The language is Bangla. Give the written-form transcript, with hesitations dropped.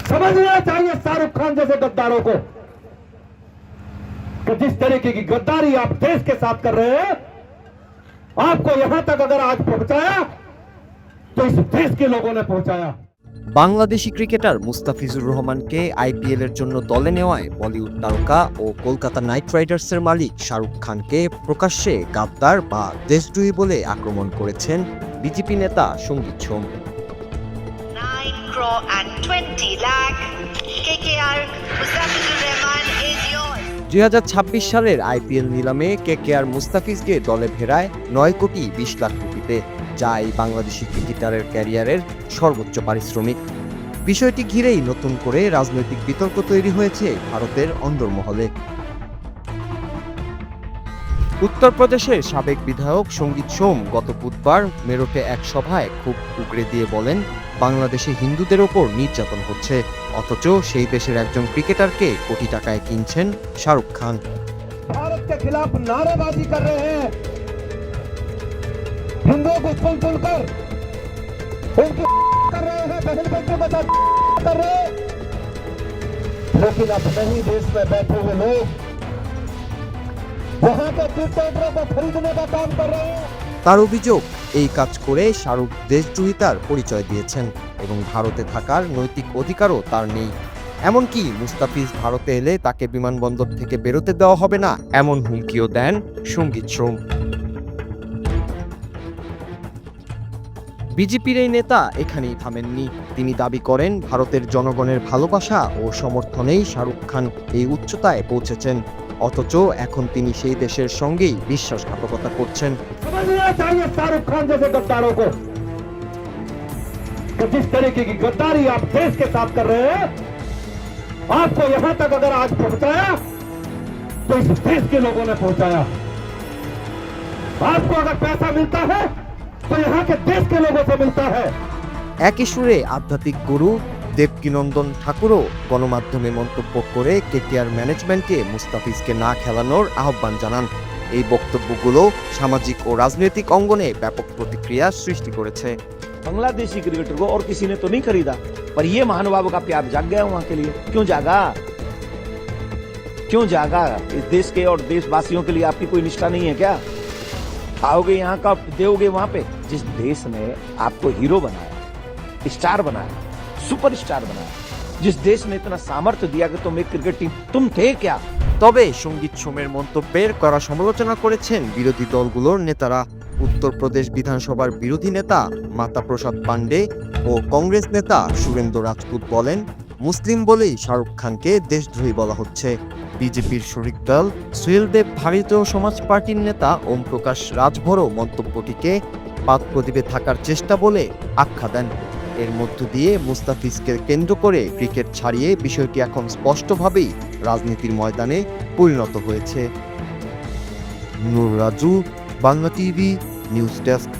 समझना चाहिए शाहरुख खान जैसे गद्दारों को कि जिस तरीके की गद्दारी आप देश के साथ कर रहे हैं, आपको यहां तक अगर आज पहुंचाया तो इस देश के लोगों ने पहुंचाया। বাংলাদেশি ক্রিকেটার মুস্তাফিজুর রহমানকে আইপিএল এর জন্য দলে নেওয়ায় বলিউড তারকা ও কলকাতা নাইট রাইডার্সের মালিক শাহরুখ খানকে প্রকাশ্যে গাদ্দার বা দেশদ্রোহী বলে আক্রমণ করেছেন বিজেপি নেতা সঙ্গীত সোম। 9 crore and 20 lakh. KKR Mustafizur Rahman is yours. 2026 সালের আইপিএল নিলামে কেকেআর মুস্তাফিজকে দলে ফেরায় 9 কোটি 20 লাখ রুপিতে, যা এই বাংলাদেশি ক্রিকেটারের ক্যারিয়ারের সর্বোচ্চ পারিশ্রমিক। বিষয়টি ঘিরেই নতুন করে রাজনৈতিক বিতর্ক তৈরি হয়েছে ভারতের অন্দরমহলে। উত্তরপ্রদেশের সাবেক বিধায়ক সঙ্গীত সোম গত বুধবার মেরঠে এক সভায় খুব উগরে দিয়ে বলেন, বাংলাদেশে হিন্দুদের ওপর নির্যাতন হচ্ছে, অথচ সেই দেশের একজন ক্রিকেটারকে কোটি টাকায় কিনছেন শাহরুখ খান। भारत के खिलाफ नारेबाजी कर रहे हैं, हिंदुओं को पुल पुल कर उनकी कर रहे हैं, बहन बेटियों के साथ कर रहे हैं, लेकिन अपने ही देश में बैठे हुए लोग वहां के डिक्टेटरों को खरीदने का काम कर रहे हैं। তার অভিযোগ, এই কাজ করে শাহরুখ দেশদ্রোহিতার পরিচয় দিয়েছেন এবং ভারতে থাকার নৈতিক অধিকারও তার নেই। এমনকি মুস্তাফিজ ভারতে এলে তাকে বিমানবন্দর থেকে বেরোতে দেওয়া হবে না, এমন হুমকিও দেন সঙ্গীত সোম। বিজেপির এই নেতা এখানেই থামেননি। তিনি দাবি করেন, ভারতের জনগণের ভালোবাসা ও সমর্থনেই শাহরুখ খান এই উচ্চতায় পৌঁছেছেন, অথচ এখন তিনি সেই দেশের সঙ্গেই বিশ্বাসঘাতকতা করছেন। समझना चाहिए शाहरुख खान जैसे गद्दारों को कि जिस तरीके की गद्दारी आप देश के साथ कर रहे हैं, आपको यहां तक अगर आज पहुंचाया तो इस देश के लोगों ने पहुंचाया। आपको अगर पैसा मिलता है तो यहाँ के देश के लोगों से मिलता है। একই সুরে আধ্যাত্মিক গুরু দেবকীনন্দন ঠাকুরও গণমাধ্যমে মন্তব্য করে কেকেআর ম্যানেজমেন্টকে মুস্তাফিজকে না খেলানোর আহ্বান জানান। এই বক্তব্যগুলো সামাজিক ও রাজনৈতিক অঙ্গনে ব্যাপক প্রতিক্রিয়া সৃষ্টি করেছে। बांग्लादेशी क्रिकेटर को और किसी ने तो नहीं खरीदा, पर ये महानुभावों का प्यार जाग गया वहां के लिए। क्यों जागा? क्यों जागा? इस देश के और देशवासियों के लिए आपकी कोई निष्ठा नहीं है क्या? आओगे यहाँ का दोगे वहां पे? जिस देश ने आपको हीरो बनाया, स्टार बनाया, सुपर स्टार बनाया, जिस देश ने इतना सामर्थ्य दिया कि तुम एक क्रिकेट टीम, तुम थे क्या? তবে সঙ্গীত সোমের মন্তব্যের কড়া সমালোচনা করেছেন বিরোধী দলগুলোর নেতারা। উত্তরপ্রদেশ বিধানসভার বিরোধী নেতা মাতা প্রসাদ পান্ডে ও কংগ্রেস নেতা সুরেন্দ্র রাজপুত বলেন, মুসলিম বলেই শাহরুখ খানকে দেশদ্রোহী বলা হচ্ছে। বিজেপির শরিক দল সুহেলদেব ভারতীয় সমাজ পার্টির নেতা ওম প্রকাশ রাজভরও মন্তব্যটিকে পাত প্রদীপে থাকার চেষ্টা বলে আখ্যা দেন। এর মধ্য দিয়ে মুস্তাফিজকে কেন্দ্র করে ক্রিকেট ছাড়িয়ে বিষয়টি এখন স্পষ্টভাবেই রাজনীতির ময়দানে পরিণত হয়েছে। Nur Raju, Bangla TV, news desk.